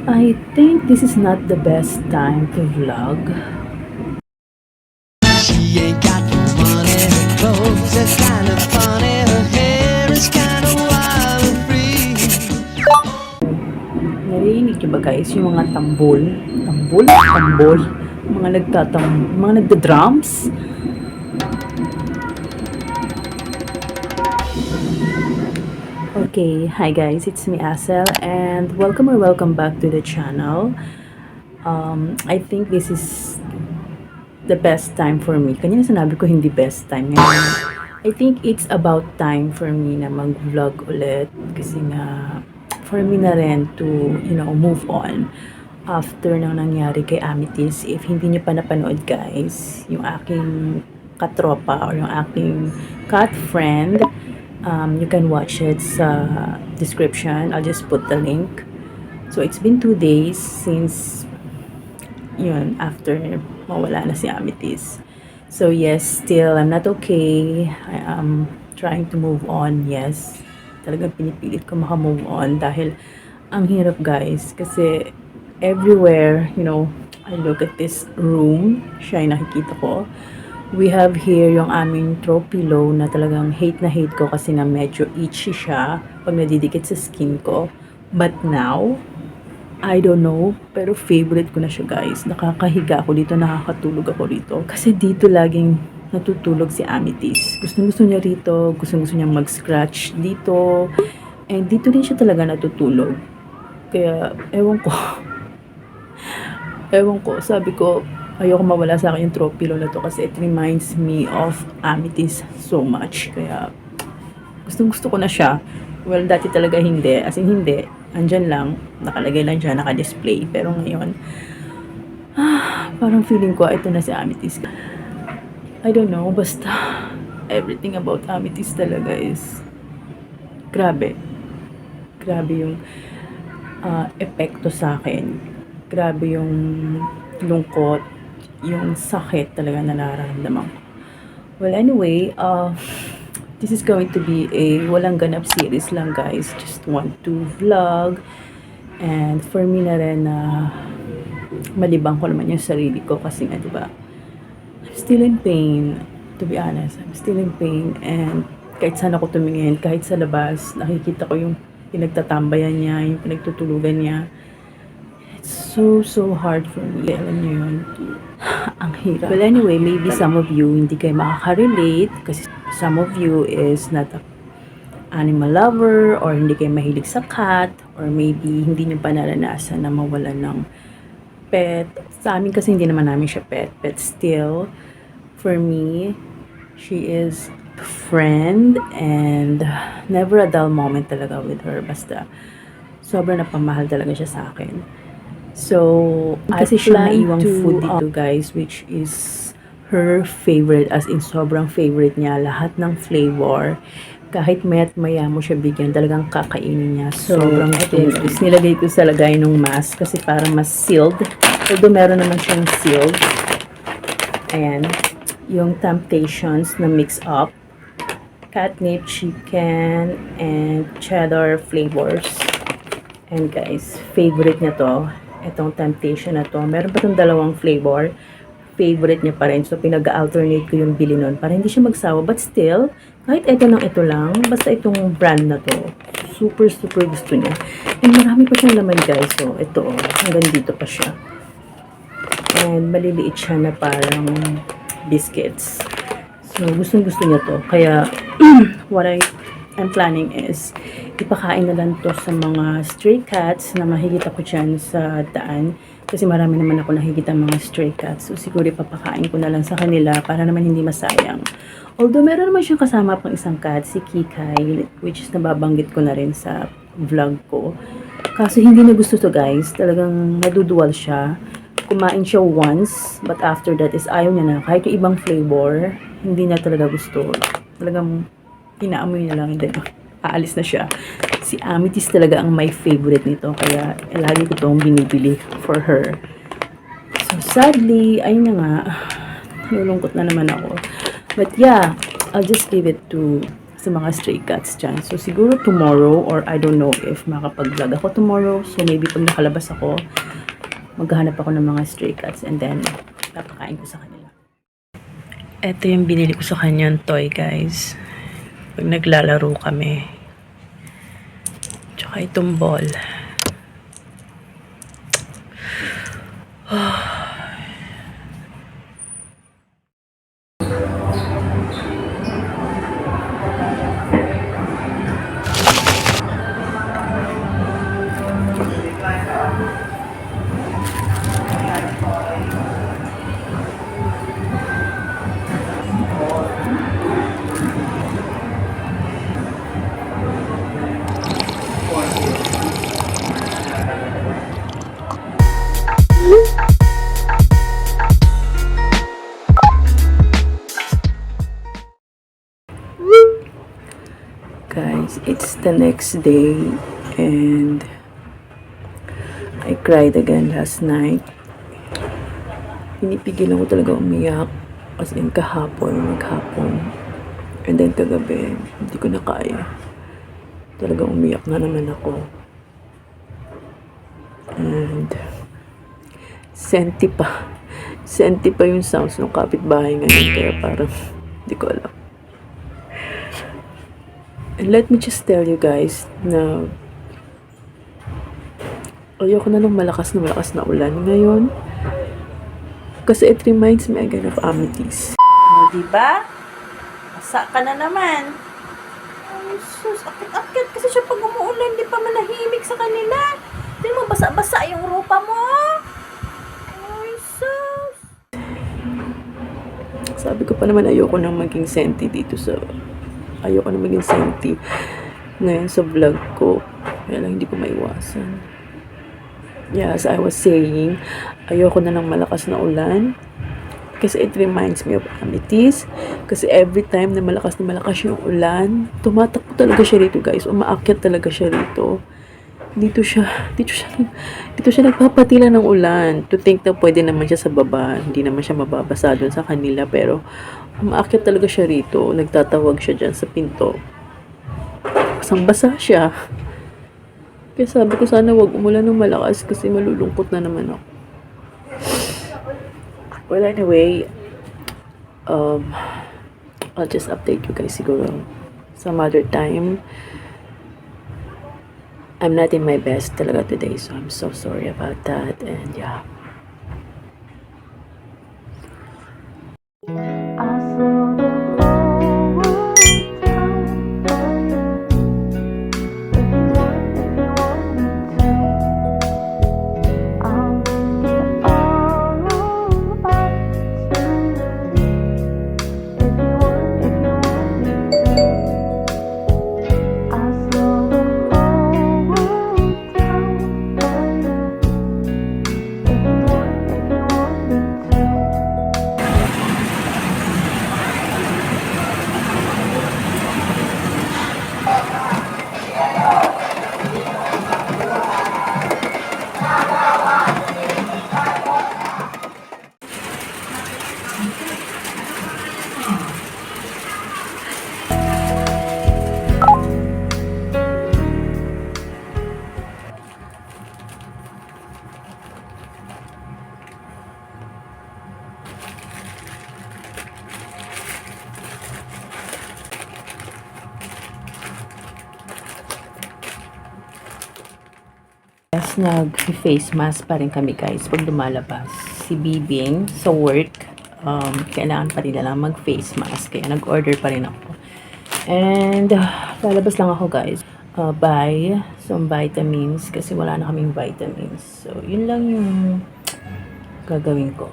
I think this is not the best time to vlog. She ain't got no money, her clothes are kind of funny, her hair is kind of wild and free. Narinig niyo ba guys yung mga tambol? Tambol? Tambol? Mga nagda-drums? Okay, hi guys, it's me Asel and welcome back to the channel. I think this is the best time for me. Kanina sinabi ko hindi best time. Ngayon, I think it's about time for me na mag-vlog ulit. Kasi nga, for me na rin to, move on. After nang nangyari kay Amethyst, if hindi niyo pa napanood guys, yung aking katropa or yung aking cat friend, you can watch it sa description. I'll just put the link. So, it's been 2 days since yun, after mawala na si Amethyst. So yes, still I'm not okay. I am trying to move on. Yes, talagang pinipilit ko maka-move on dahil ang hirap guys kasi everywhere, I look at this room, siya yung nakikita ko. We have here yung aming throw pillow na talagang hate na hate ko kasi nga medyo itchy siya pag nadidikit sa skin ko. But now, I don't know, pero favorite ko na siya guys. Nakakahiga ako dito, nakakatulog ako rito. Kasi dito laging natutulog si Amethyst. Gusto niya rito, gusto niya mag-scratch dito. And dito din siya talaga natutulog. Kaya, ewan ko. Sabi ko, ayoko mawala sa akin yung throw pillow na to kasi it reminds me of Amethyst so much. Kaya, gusto ko na siya. Well, dati talaga hindi. As in, hindi. Andyan lang. Nakalagay lang siya, naka-display. Pero ngayon, parang feeling ko, ito na si Amethyst. I don't know, basta everything about Amethyst talaga is grabe. Grabe yung epekto sa akin. Grabe yung lungkot, yung sakit talaga na nararamdaman ko. Well, anyway, this is going to be a walang ganap series lang guys. Just want to vlog. And for me na rin na malibang ko naman yung sarili ko kasi nga diba, I'm still in pain. To be honest, I'm still in pain. And kahit saan ako tumingin, kahit sa labas, nakikita ko yung pinagtatambayan niya, yung pinagtutulugan niya. It's so hard for me. Alam niyo yun. Ang hirap. Well anyway, maybe some of you hindi kayo makaka-relate kasi some of you is not a animal lover or hindi kayo mahilig sa cat or maybe hindi nyo pa naranasan na mawalan ng pet. Sa amin kasi hindi naman namin siya pet, but still, for me, she is a friend and never a dull moment talaga with her. Basta, sobrang napamahal talaga siya sa akin. So, kasi siya naiwang food dito guys, which is her favorite, as in sobrang favorite niya, lahat ng flavor. Kahit maya't maya mo siya bigyan, talagang kakainin niya. Sobrang tumis. Nilagay ko sa lagay ng mask kasi para mas sealed. Although meron naman siyang sealed. Ayan. Yung Temptations na mix up. Catnip, chicken, and cheddar flavors. And guys, favorite niya to. Itong Temptation na to. Meron pa itong dalawang flavor. Favorite niya pa rin. So, pinag-alternate ko yung bili nun para hindi siya magsawa. But still, kahit ito lang, basta itong brand na to, super gusto niya. And marami pa siyang laman guys. So, ito, hanggang dito pa siya. And maliliit siya na parang biscuits. So, gusto niya to. Kaya, what I'm planning is, ipakain na lang to sa mga stray cats na makikita ko dyan sa daan. Kasi marami naman ako nakikita mga stray cats. So, siguro ipapakain ko na lang sa kanila para naman hindi masayang. Although, meron naman siyang kasama pang isang cat, si Kikay, which is nababanggit ko na rin sa vlog ko. Kaso, hindi na gusto to guys. Talagang naduduwal siya. Kumain siya once, but after that is ayaw niya na. Kahit yung ibang flavor, hindi na talaga gusto. Talagang inaamoy na lang, hindi aalis na siya. Si Amethyst talaga ang my favorite nito. Kaya, lagi ko itong binibili for her. So, sadly, ayun na nga. Nalulungkot na naman ako. But yeah, I'll just give it to sa mga stray cats dyan. So, siguro tomorrow, or I don't know if makapag-vlog ako tomorrow. So, maybe pag nakalabas ako, maghahanap ako ng mga stray cats and then, papakain ko sa kanila. Ito yung binili ko sa kanyang toy, guys. Pag naglalaro kami. Tsaka itong ball. Guys, it's the next day and I cried again last night. Pinipigilan ko talaga umiyak as in maghapon. And then kagabi, hindi ko na kaya. Talaga umiyak na naman ako. And senti pa yung sounds ng kapitbahay ngayon kaya parang hindi ko alam. And let me just tell you guys na ayoko na ng malakas na ulan ngayon. Kasi it reminds me again of Amethyst. O, diba? Basa ka na naman. Ay, sus, akit-akit kasi siya pag umuulan, di pa manahimik sa kanila. Di mo, basa-basa yung rupa mo. Ay, sus. Sabi ko pa naman ayoko nang maging senti dito sa... Ayoko na maging senti ngayon sa vlog ko. Kaya lang hindi ko maiwasan. Yeah, as I was saying, ayoko na ng malakas na ulan. Kasi it reminds me of Amethyst. Kasi every time na malakas yung ulan, tumatakbo talaga siya rito, guys. Umaakyat talaga siya rito. Dito siya nagpapatila ng ulan. To think na pwede naman siya sa baba. Hindi naman siya mababasa doon sa kanila. Pero umaakyat talaga siya rito. Nagtatawag siya dyan sa pinto. Basang-basa siya. Kaya sabi ko sana wag umulan ng malakas kasi malulungkot na naman ako. Well, anyway, I'll just update you guys siguro some other time. I'm not in my best talaga today, so I'm so sorry about that. And yeah. Yes, nag-face mask pa rin kami, guys, pag lumalabas. Si Bibing sa work, kailangan pa rin lang mag-face mask. Kaya nag-order pa rin ako. And, lalabas lang ako, guys. Buy some vitamins kasi wala na kaming vitamins. So, yun lang yung gagawin ko.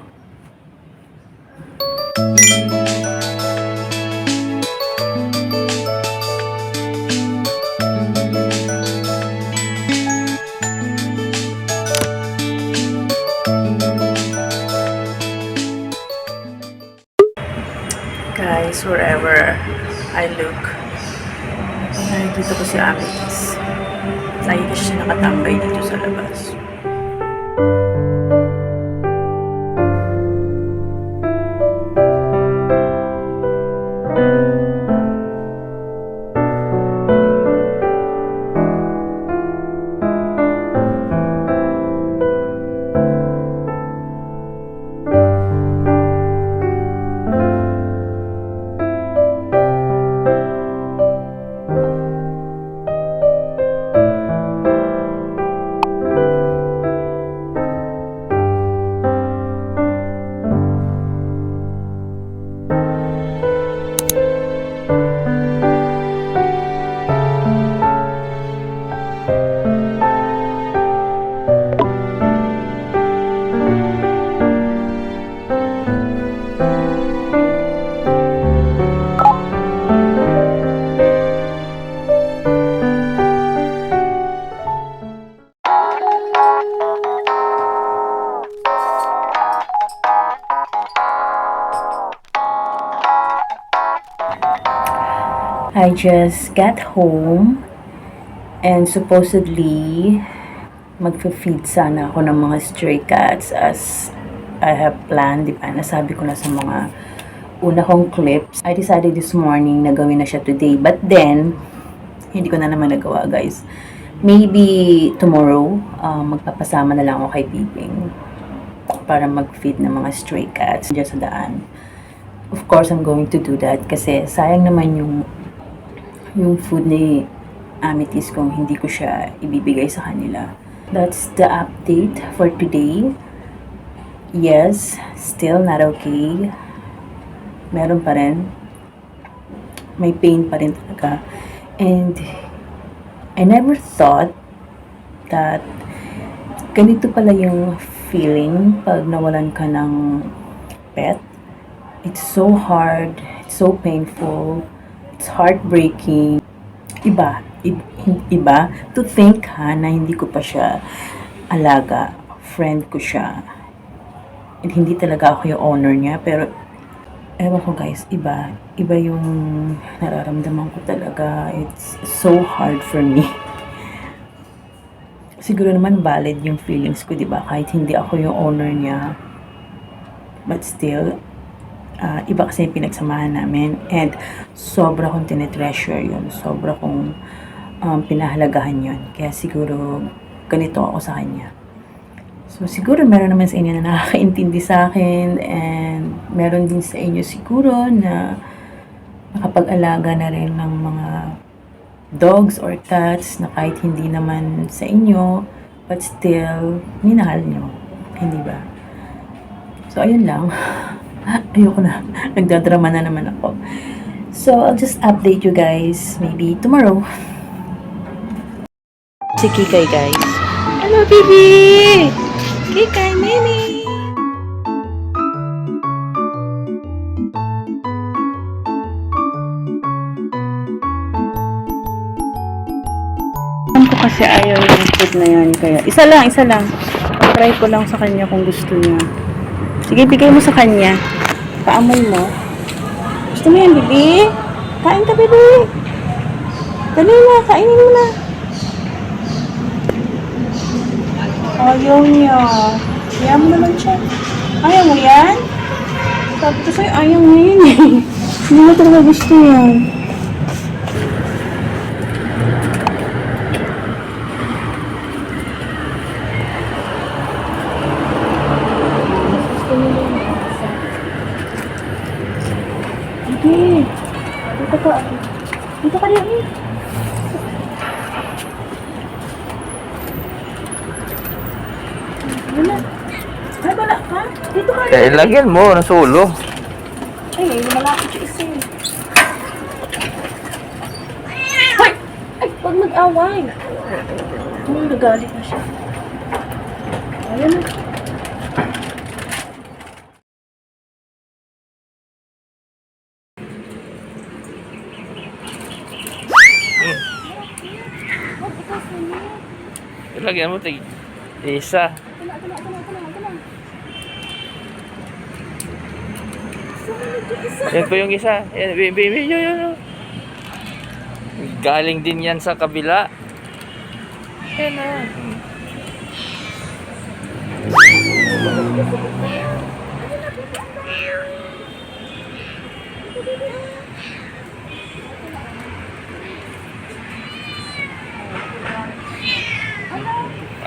Guys, wherever I look, nakikita ko si Amethyst. Lagi kasi siya nakatambay dito sa labas. I just got home and supposedly magfe-feed sana ako ng mga stray cats as I have planned, di ba? Nasabi ko na sa mga una kong clips. I decided this morning na gawin na siya today. But then, hindi ko na naman nagawa, guys. Maybe tomorrow, magpapasama na lang ako kay Piping para mag-feed ng mga stray cats dyan sa daan. Of course, I'm going to do that kasi sayang naman yung food ni Amethyst kung hindi ko siya ibibigay sa kanila. That's the update for today. Yes, still not okay. Meron pa rin. May pain pa rin talaga. And I never thought that ganito pala yung feeling pag nawalan ka ng pet. It's so hard, it's so painful, it's heartbreaking. Iba to think na hindi ko pa siya alaga, friend ko siya. And hindi talaga ako yung owner niya, pero ewan ko guys, iba yung nararamdaman ko talaga. It's so hard for me. Siguro naman valid yung feelings ko, diba? Kahit hindi ako yung owner niya. But still, iba kasi yung pinagsamahan namin. And sobra kong tinitreasure yun. Sobra kong pinahalagahan yun. Kaya siguro ganito ako sa kanya. So siguro meron naman sa inyo na nakakaintindi sa akin. And meron din sa inyo siguro na nakapag-alaga na rin ng mga dogs or cats na kahit hindi naman sa inyo, but still, minahal nyo. Hindi ba? So, ayun lang. Ayoko na. Nagdadrama na naman ako. So, I'll just update you guys maybe tomorrow. Si Kikay, guys. Hello, baby! Kikay, Mimi! Ko kasi ayaw yung food na yan, kaya isa lang. Try ko lang sa kanya kung gusto niya. Sige, bigay mo sa kanya. Paamoy mo. Gusto mo yan, baby? Kain ka, baby. Dali na, kainin mo na. Ayaw niya. Ayaw mo naman siya. Ayaw mo yan? Sabi ko sa'yo, ayaw mo yun eh. Hindi mo talaga gusto yan. Sige. Dito ka rin eh. Wala. Ay, wala ka? Dito ka rin. Eh, lagyan mo, nasulo. Ay, malapit siya isa eh. Ay! Ay, huwag mag-away. Nagalit na siya. Ayan na. Lagyan mo, isa. Yan po yung isa. Yan, baby, yun. Galing din yan sa kabila. Yan na.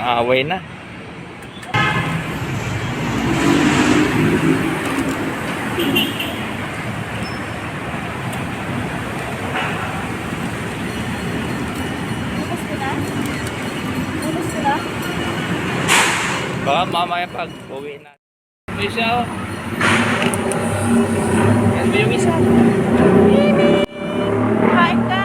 Away na. Baka mamaya pag uwi na. May isa oh. Yan ba yung isa? Kain ka!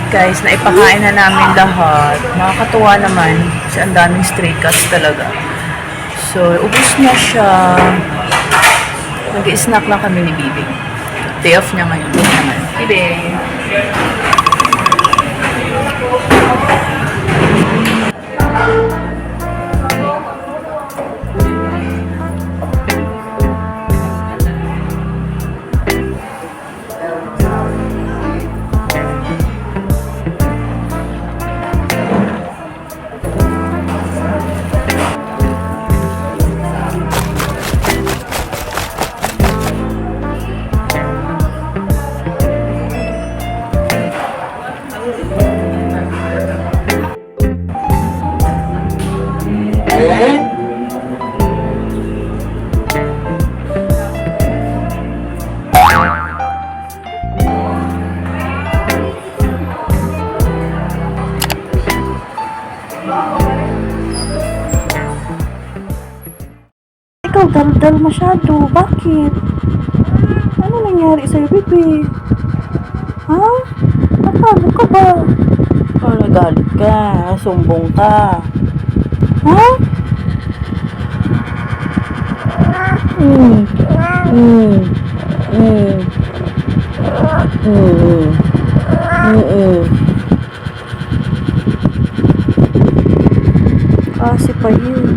Guys, naipakain na namin lahat. Nakakatuwa naman. Kasi ang daming stray cats talaga. So, ubus na siya. Nag-snack lang kami ni Bibi. Day off niya ngayon. Bibi. Ikaw, daldal masyado. Bakit? Ano nangyari sa'yo, baby? Ha? Natalo ka ba? Oh, nagalit ka. Sumbong ka. Ha? Mm. Mm. Mm. Mm. Mm. Kasi pa yun.